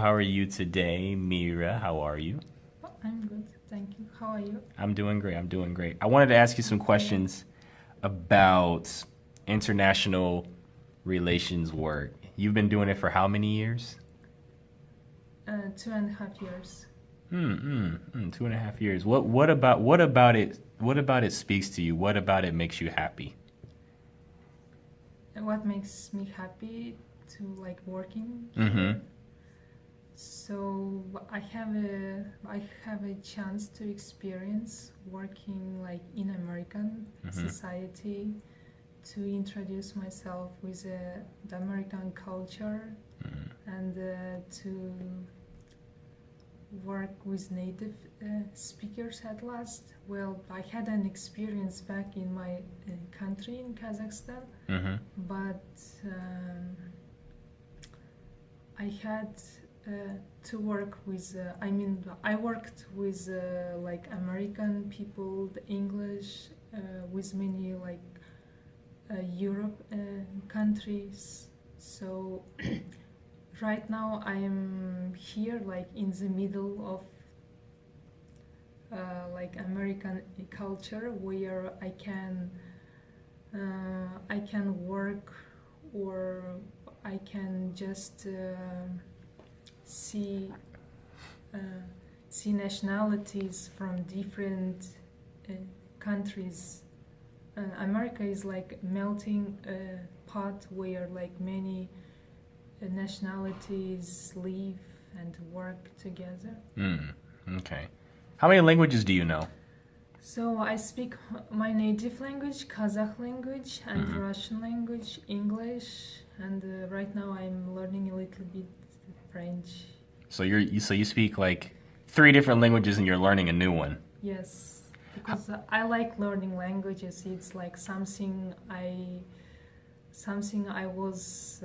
How are you today, Mira? How are you? Oh, I'm good, thank you. How are you? I'm doing great. I'm doing great. I wanted to ask you some Okay. questions about international relations work. You've been doing it for how many years? 2.5 years. 2.5 years. What about it speaks to you? What about it makes you happy? And what makes me happy to like working Mm-hmm. here? So I have a chance to experience working like in American Mm-hmm. society, to introduce myself with the American culture, and to work with native speakers at last. Well, I had an experience back in my country in Kazakhstan, Mm-hmm. but I had uh, to work with. I worked with like American people, the English, with many like Europe countries. So right now I am here like in the middle of like American culture, where I can work, or I can just see uh, see nationalities from different countries. America is like melting pot where like many nationalities live and work together. Okay. How many languages do you know? So I speak my native language, Kazakh language, and Mm-hmm. Russian language, English, and right now I'm learning a little bit French. So you speak like three different languages and you're learning a new one. Yes, because I like learning languages. It's like something I was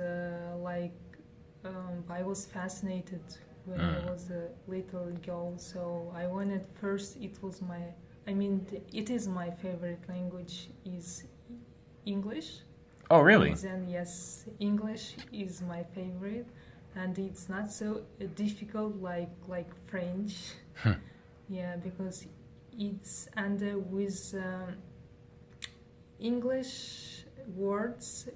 I was fascinated when I Mm. was a little girl. So I wanted first. It is my favorite language is English, Oh, and really? then yes, English is my favorite, and it's not so difficult like French. Yeah, because it's and with English words,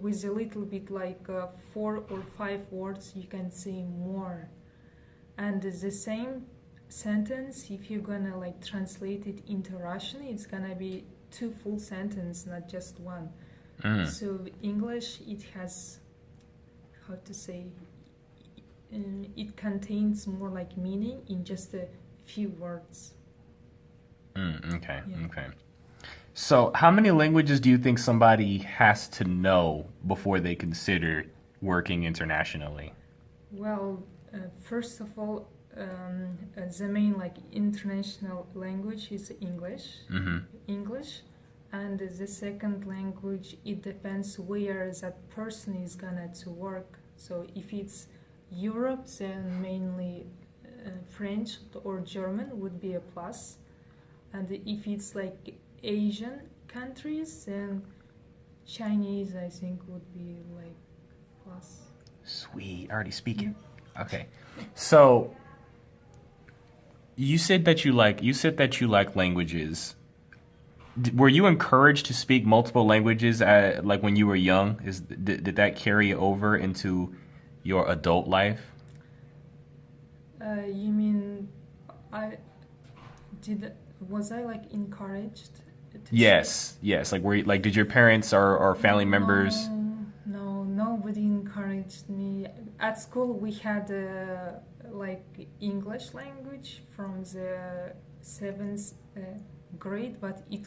with a little bit like 4 or 5 words you can say more, and the same sentence, if you're gonna like translate it into Russian, it's gonna be two full sentence, not just one. Mm. So English, it has, how to say, it contains more like meaning in just a few words. Okay. Yeah. Okay. So, how many languages do you think somebody has to know before they consider working internationally? Well, first of all, the main like international language is English. Mm-hmm. English, and the second language, it depends where that person is gonna to work. So if it's Europe, then mainly French or German would be a plus, and if it's like Asian countries, then Chinese I think would be like plus. Sweet. Already Yeah. speaking. Okay. So, you said that you like languages. Were you encouraged to speak multiple languages like when you were young? Did that carry over into your adult life? You mean I did? Was I like encouraged to speak? Yes, yes. Like did your parents or family members? No, nobody encouraged me. At school, we had like English language from the seventh grade, but it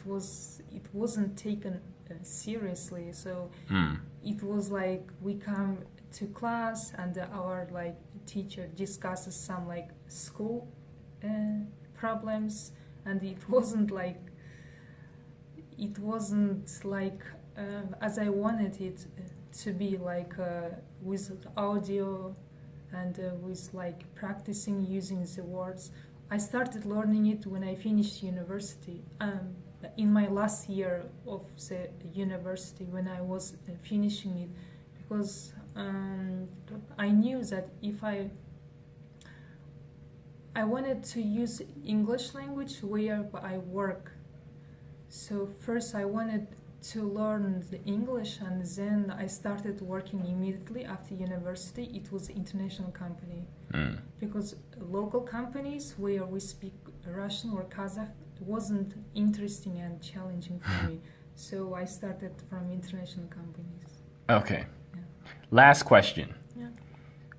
wasn't taken seriously. So Hmm. it was like we come to class and our like teacher discusses some like school uh, problems, and it wasn't like as I wanted it to be, like with audio and with like practicing using the words. I started learning it when I finished university. In my last year of the university, when I was finishing it, because I knew that if I I wanted to use English language where I work. So first I wanted to learn the English, and then I started working immediately after university. It was an international company. Because local companies where we speak Russian or Kazakh wasn't interesting and challenging for me. So I started from international companies. Okay. Yeah. Last question. Yeah.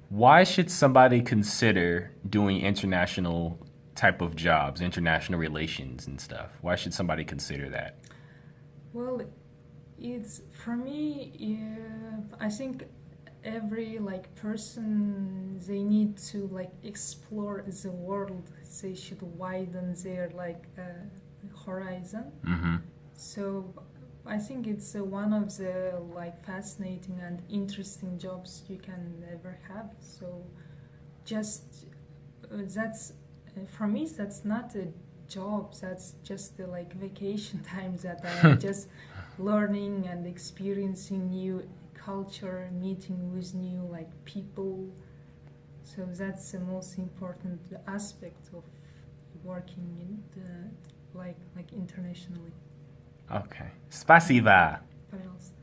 Why should somebody consider doing international type of jobs, international relations and stuff? Why should somebody consider that? Well, it's for me. I think every person, they need to explore the world. They should widen their horizon. Mm-hmm. So I think it's one of the fascinating and interesting jobs you can ever have. So just that's for me, that's not a job. That's just the vacation time that I'm just learning and experiencing new culture, meeting with new people. So that's the most important aspect of working in internationally. Okay. Spasiba. Пожалуйста.